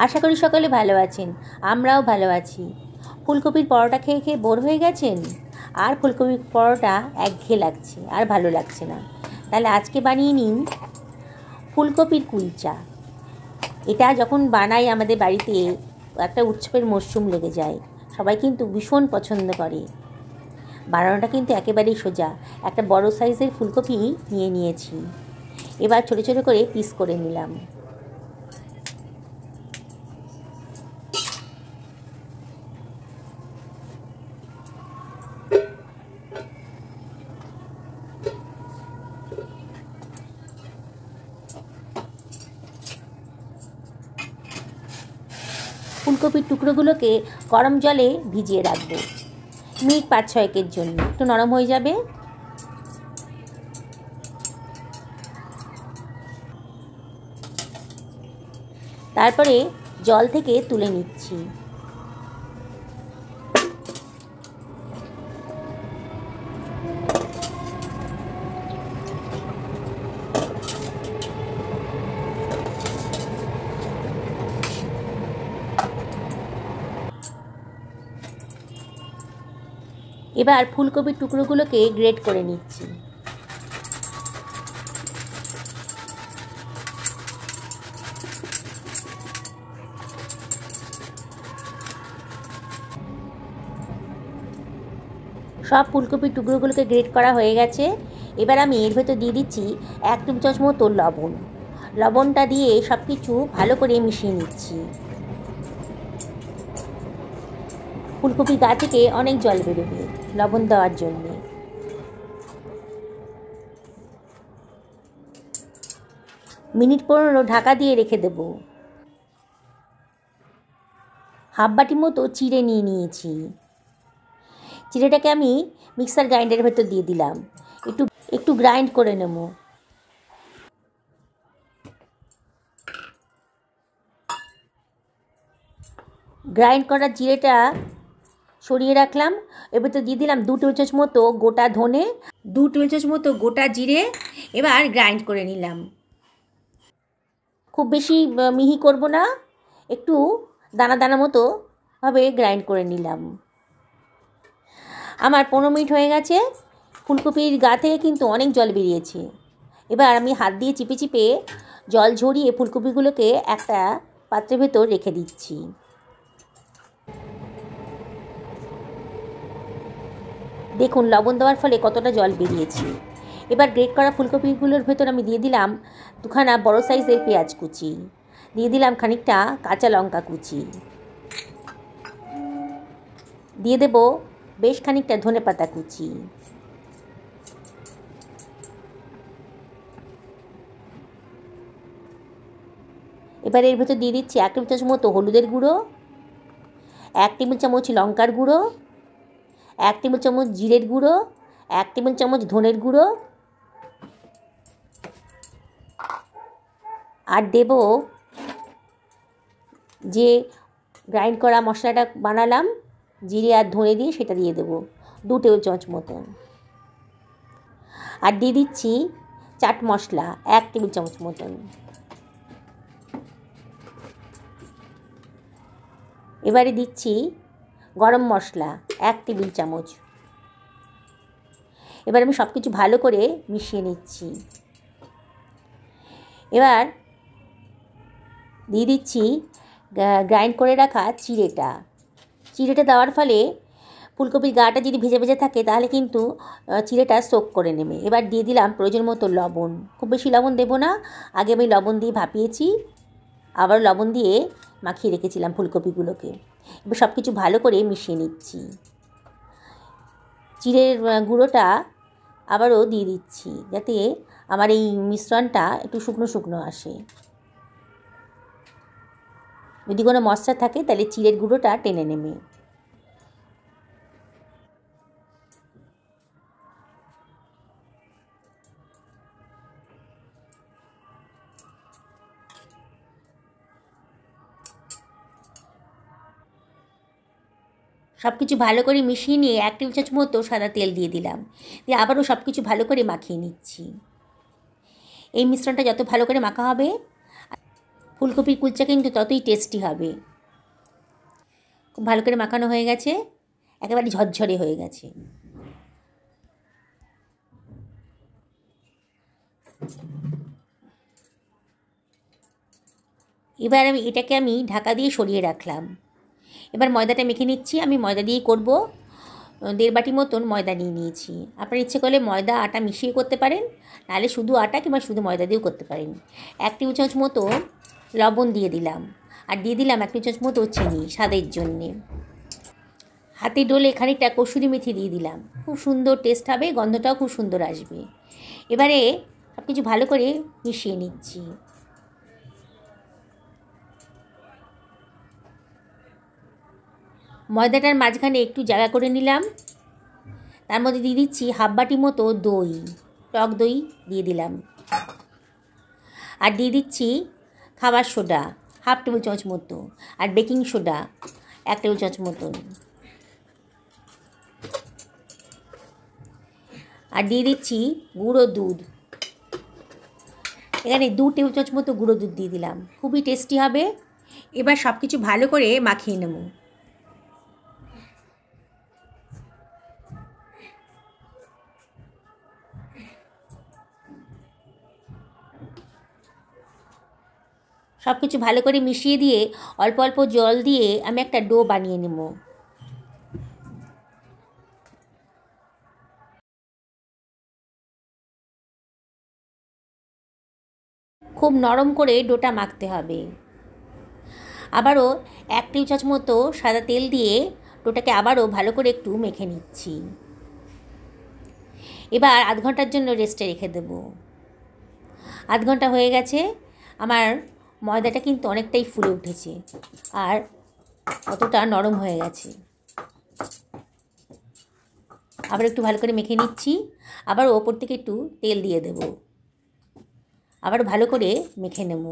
আশা করি সকলে ভালো আছেন, আমরাও ভালো আছি। ফুলকপির পরোটা খেয়ে খেয়ে বোর হয়ে গেছেন? আর ফুলকপির পরোটা একঘেয়ে লাগছে, আর ভালো লাগছে না। তাহলে আজকে বানিয়ে নিন ফুলকপির কুলচা। এটা যখন বানাই আমাদের বাড়িতে একটা উৎসবের মরশুম লেগে যায়। সবাই কিন্তু ভীষণ পছন্দ করে। বানানোটা কিন্তু একেবারেই সোজা। একটা বড় সাইজের ফুলকপি নিয়ে নিয়েছি। এবার ছোটো ছোটো করে পিস করে নিলাম। ফুলকপির টুকরোগুলোকে গরম জলে ভিজিয়ে রাখবো মিনিট 5-6 জন্য, একটু নরম হয়ে যাবে। তারপরে জল থেকে তুলে নিচ্ছি। এবার ফুলকপির টুকরোগুলোকে গ্রেট করে নিচ্ছি। সব ফুলকপির টুকরোগুলোকে গ্রেট করা হয়ে গেছে। এবার আমি এর ভেতর দিয়ে দিচ্ছি 1 টেবিল চামচ মতো লবণ। লবণটা দিয়ে সব কিছু ভালো করে মিশিয়ে নিচ্ছি। ফুলকপির গা থেকে অনেক জল বেরোবে লবণ দেওয়ার জন্যে। মিনিট 15 ঢাকা দিয়ে রেখে দেব। হাফ বাটি মতো চিড়ে নিয়ে নিয়েছি। চিড়েটাকে আমি মিক্সার গ্রাইন্ডারের ভেতর দিয়ে দিলাম। একটু গ্রাইন্ড করে নেব। গ্রাইন্ড করা জিরেটা সরিয়ে রাখলাম। এর ভেতর দিয়ে দিলাম 2 টেবিল চামচ মতো গোটা ধনে, 2 টেবিল চামচ মতো গোটা জিরে। এবার গ্রাইন্ড করে নিলাম। খুব বেশি মিহি করব না, একটু দানা দানা মতো ভাবে গ্রাইন্ড করে নিলাম। আমার 15 মিনিট হয়ে গেছে। ফুলকপির গা থেকে কিন্তু অনেক জল বেরিয়েছে। এবার আমি হাত দিয়ে চিপে চিপে জল ঝরিয়ে ফুলকপিগুলোকে একটা পাত্রের ভেতর রেখে দিচ্ছি। দেখুন লবণ দেওয়ার ফলে কতটা জল বেরিয়েছে। এবার গ্রেট করা ফুলকপিগুলোর ভেতর আমি দিয়ে দিলাম 2খানা বড় সাইজের পেঁয়াজ কুচি, দিয়ে দিলাম খানিকটা কাঁচা লঙ্কা কুচি, দিয়ে দেব বেশ খানিকটা ধনেপাতা কুচি। এবার এর ভেতর দিয়ে দিচ্ছি 1 টেবিল চামচ মতো হলুদের গুঁড়ো, 1 টেবিল চামচ লঙ্কার গুঁড়ো, 1 টেবিল চামচ জিরের গুঁড়ো, 1 টেবিল চামচ ধনের গুঁড়ো, আর দেব যে গ্রাইন্ড করা মশলাটা বানালাম জিরে আর ধনে দিয়ে, সেটা দিয়ে দেব 2 টেবিল চামচ মতো। আর দিয়ে দিচ্ছি চাট মশলা 1 টেবিল চামচ মতন। এবারে দিচ্ছি গরম মশলা 1 টেবিল চামচ। এবার আমি সব কিছু ভালো করে মিশিয়ে নিচ্ছি। এবার দিয়ে দিচ্ছি গ্রাইন্ড করে রাখা চিড়েটা দেওয়ার ফলে ফুলকপির গাটা যদি ভেজে ভেজে থাকে তাহলে কিন্তু চিড়েটা সোক করে নেবে। এবার দিয়ে দিলাম প্রয়োজন মতো লবণ। খুব বেশি লবণ দেবো না, আগে আমি লবণ দিয়ে ভাপিয়েছি, আবার লবণ দিয়ে মাখিয়ে রেখেছিলাম ফুলকপিগুলোকে। এবার সব কিছু ভালো করে মিশিয়ে নিচ্ছি। চিড়ের গুঁড়োটা আবারও দিয়ে দিচ্ছি যাতে আমার এই মিশ্রণটা একটু শুকনো শুকনো আসে। যদি কোনো মশলা থাকে তাহলে চিড়ের গুঁড়োটা টেনে নেবে। সব কিছু ভালো করে মিশিয়ে নিয়ে 1 টেবিল চামচ মতো সাদা তেল দিয়ে দিলাম, দিয়ে আবারও সব কিছু ভালো করে মাখিয়ে নিচ্ছি। এই মিশ্রণটা যত ভালো করে মাখা হবে ফুলকপির কুলচা কিন্তু ততই টেস্টি হবে। খুব ভালো করে মাখানো হয়ে গেছে, একেবারে ঝরঝরে হয়ে গেছে। এবার এটাকে আমি ঢাকা দিয়ে সরিয়ে রাখলাম। এবার ময়দাটা মেখে নিচ্ছি। আমি ময়দা দিয়েই করব। 1.5 বাটি মতন ময়দা নিয়ে নিয়েছি। আপনার ইচ্ছে করলে ময়দা আটা মিশিয়ে করতে পারেন, নাহলে শুধু আটা কিংবা শুধু ময়দা দিয়েও করতে পারেন। 1 টেবিল চামচ মতো লবণ দিয়ে দিলাম, আর দিয়ে দিলাম 1 টেবিল চামচ মতো চিনি স্বাদের জন্যে। হাতে ডলে খানিকটা কসুরি মেথি দিয়ে দিলাম, খুব সুন্দর টেস্ট হবে, গন্ধটাও খুব সুন্দর আসবে। এবারে সব কিছু ভালো করে মিশিয়ে নিচ্ছি। ময়দাটার মাঝখানে একটু জায়গা করে নিলাম, তার মধ্যে দিয়ে দিচ্ছি 1/2 বাটি মতো দই, টক দই দিয়ে দিলাম, আর দিয়ে দিচ্ছি খাবার সোডা 1/2 টেবিল চামচ মতো, আর বেকিং সোডা 1 টেবিল চামচ মতন, আর দিয়ে দিচ্ছি গুঁড়ো দুধ। এখানে 2 টেবিল চামচ মতো গুঁড়ো দুধ দিয়ে দিলাম, খুবই টেস্টি হবে। এবার সব কিছু ভালো করে মাখিয়ে নেব। সব কিছু ভালো করে মিশিয়ে দিয়ে অল্প অল্প জল দিয়ে আমি একটা ডো বানিয়ে নেব। খুব নরম করে ডোটা মাখতে হবে। আবারও 1 টেবিল চামচ মতো সাদা তেল দিয়ে ডোটাকে আবারও ভালো করে একটু মেখে নিচ্ছি। এবার আধ ঘন্টার জন্য রেস্টে রেখে দেব। আধ ঘন্টা হয়ে গেছে। আমার ময়দাটা কিন্তু অনেকটাই ফুলে উঠেছে আর কতটা নরম হয়ে গেছে। আবার একটু ভালো করে মেখে নিচ্ছি। আবার ওপর থেকে একটু তেল দিয়ে দেব, আবার ভালো করে মেখে নেব।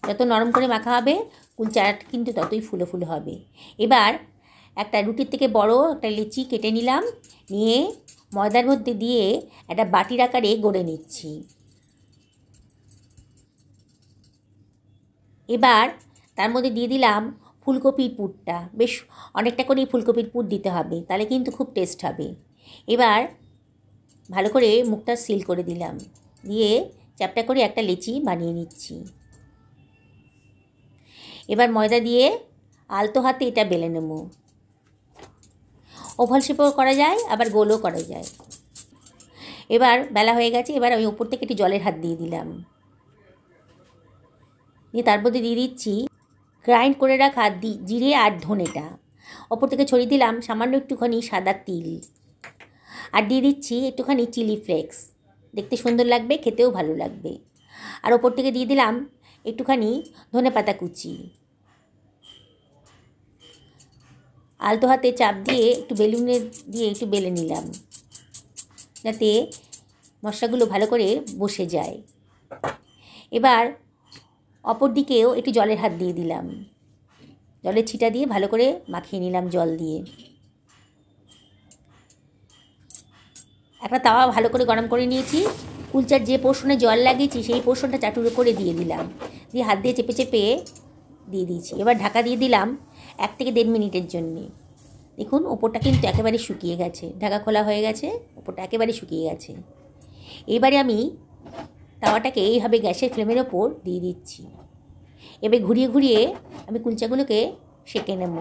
যত নরম করে মাখা হবে কুলচাটা কিন্তু ততই ফুলে ফুলে হবে। এবার একটা রুটির থেকে বড় একটা লিচি কেটে নিলাম, নিয়ে ময়দার মধ্যে দিয়ে একটা বাটির আকারে গড়ে নিচ্ছি। এবার তার মধ্যে দিয়ে দিলাম ফুলকপির পুরটা, বেশ অনেকটা করেই ফুলকপির পুর দিতে হবে, তাহলে কিন্তু খুব টেস্ট হবে। এবার ভালো করে মুখটা সিল করে দিলাম, দিয়ে চ্যাপটা করে একটা লিচি বানিয়ে নিচ্ছি। এবার ময়দা দিয়ে আলতো হাতে এটা বেলে নেব। ওভাল শেপও করা যায়, আবার গোলও করা যায়। এবার বেলা হয়ে গেছে। এবার আমি উপর থেকে একটু জলের হাত দিয়ে দিলাম, দিয়ে তার মধ্যে দিয়ে দিচ্ছি গ্রাইন্ড করে রাখা জিরে আর ধনেটা। ওপর থেকে ছড়িয়ে দিলাম সামান্য একটুখানি সাদা তিল, আর দিয়ে দিচ্ছি একটুখানি চিলি ফ্লেক্স, দেখতে সুন্দর লাগবে, খেতেও ভালো লাগবে। আর ওপর থেকে দিয়ে দিলাম একটুখানি ধনেপাতা কুচি। আলতো হাতে চাপ দিয়ে একটু বেলুনে দিয়ে একটু বেলে নিলাম, যাতে মশলাগুলো ভালো করে বসে যায়। এবার অপর দিকেও একটু জলের হাত দিয়ে দিলাম, জলের ছিটা দিয়ে ভালো করে মাখিয়ে নিলাম জল দিয়ে। একটা তাওয়া ভালো করে গরম করে নিয়েছি। কুলচার যে পোর্শনে জল লাগিয়েছি সেই পোর্শনটা চাটুরো করে দিয়ে দিলাম, দিয়ে হাত দিয়ে চেপে চেপে দিয়ে দিয়েছি। এবার ঢাকা দিয়ে দিলাম 1 থেকে 1.5 মিনিটের জন্যে। দেখুন ওপরটা কিন্তু একেবারে শুকিয়ে গেছে, ঢাকা খোলা হয়ে গেছে, ওপরটা একেবারে শুকিয়ে গেছে। এবারে আমি তাওয়াটাকে এইভাবে গ্যাসের ফ্লেমের ওপর দিয়ে দিচ্ছি। এবার ঘুরিয়ে ঘুরিয়ে আমি কুলচাগুলোকে সেঁকে নেব।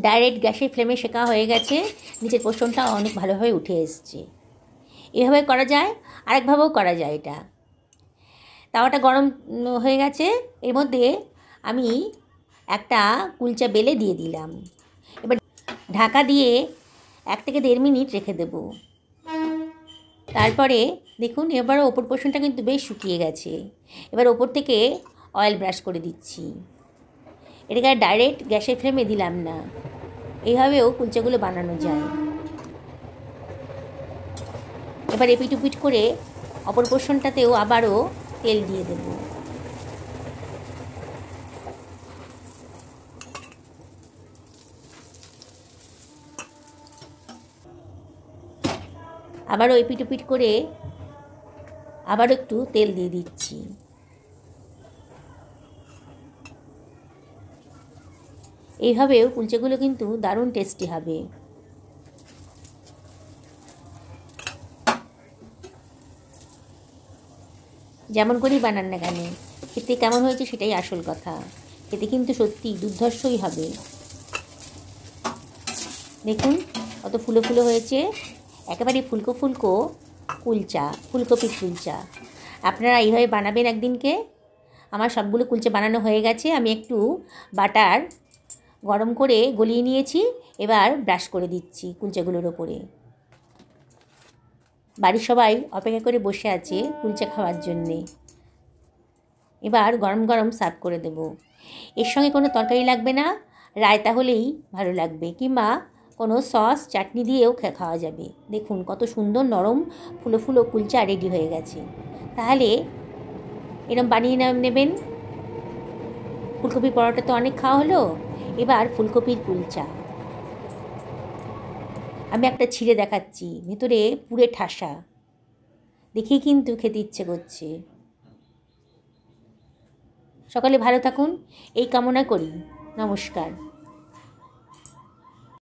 ডাইরেক্ট গ্যাসের ফ্লেমে শেখা হয়ে গেছে, নিচের পোর্শনটা অনেক ভালোভাবে উঠে এসছে। এভাবে করা যায়, আরেকভাবেও করা যায়। এটা তাওয়াটা গরম হয়ে গেছে, এর মধ্যে আমি একটা কুলচা বেলে দিয়ে দিলাম। এবার ঢাকা দিয়ে 1 থেকে 1.5 মিনিট রেখে দেব। তারপরে দেখুন এবার ওপর পোর্শনটা কিন্তু বেশ শুকিয়ে গেছে। এবার ওপর থেকে অয়েল ব্রাশ করে দিচ্ছি। এটাকে ডাইরেক্ট গ্যাসের ফ্লেমে দিলাম না, এইভাবেও কুলচাগুলো বানানো যায়। এবার এপিট উপিট করে অপর পোর্শনটাতেও আবারও তেল দিয়ে দেব। আবারও এপিট উপিট করে আবারও একটু তেল দিয়ে দিচ্ছি। এইভাবেও কুলচাগুলো কিন্তু দারুণ টেস্টি হবে। যেমন করেই বানান না কেন, খেতে কেমন হয়েছে সেটাই আসল কথা। খেতে কিন্তু সত্যি দুর্ধর্ষই হবে। দেখুন কত ফুলো ফুলো হয়েছে, একেবারে ফুলকো ফুলকো কুলচা, ফুলকপির কুলচা। আপনারা এইভাবে বানাবেন একদিনকে। আমার সবগুলো কুলচা বানানো হয়ে গেছে। আমি একটু বাটার গরম করে গলিয়ে নিয়েছি, এবার ব্রাশ করে দিচ্ছি কুলচাগুলোর ওপরে। বাড়ির সবাই অপেক্ষা করে বসে আছে কুলচা খাওয়ার জন্যে। এবার গরম গরম সার্ভ করে দেব। এর সঙ্গে কোনো তরকারি লাগবে না, রায়তা হলেই ভালো লাগবে, কিংবা কোনো সস চাটনি দিয়েও খাওয়া যাবে। দেখুন কত সুন্দর নরম ফুলো ফুলো কুলচা রেডি হয়ে গেছে। তাহলে এরকম বানিয়ে নেবেন। ফুলকপির পরোটা তো অনেক খাওয়া হলো, এবার ফুলকপির কুলচা। আমি একটা ছিঁড়ে দেখাচ্ছি, ভেতরে পুরে ঠাসা, দেখেই কিন্তু খেতে ইচ্ছে করছে। সকালে ভালো থাকুন এই কামনা করি। নমস্কার।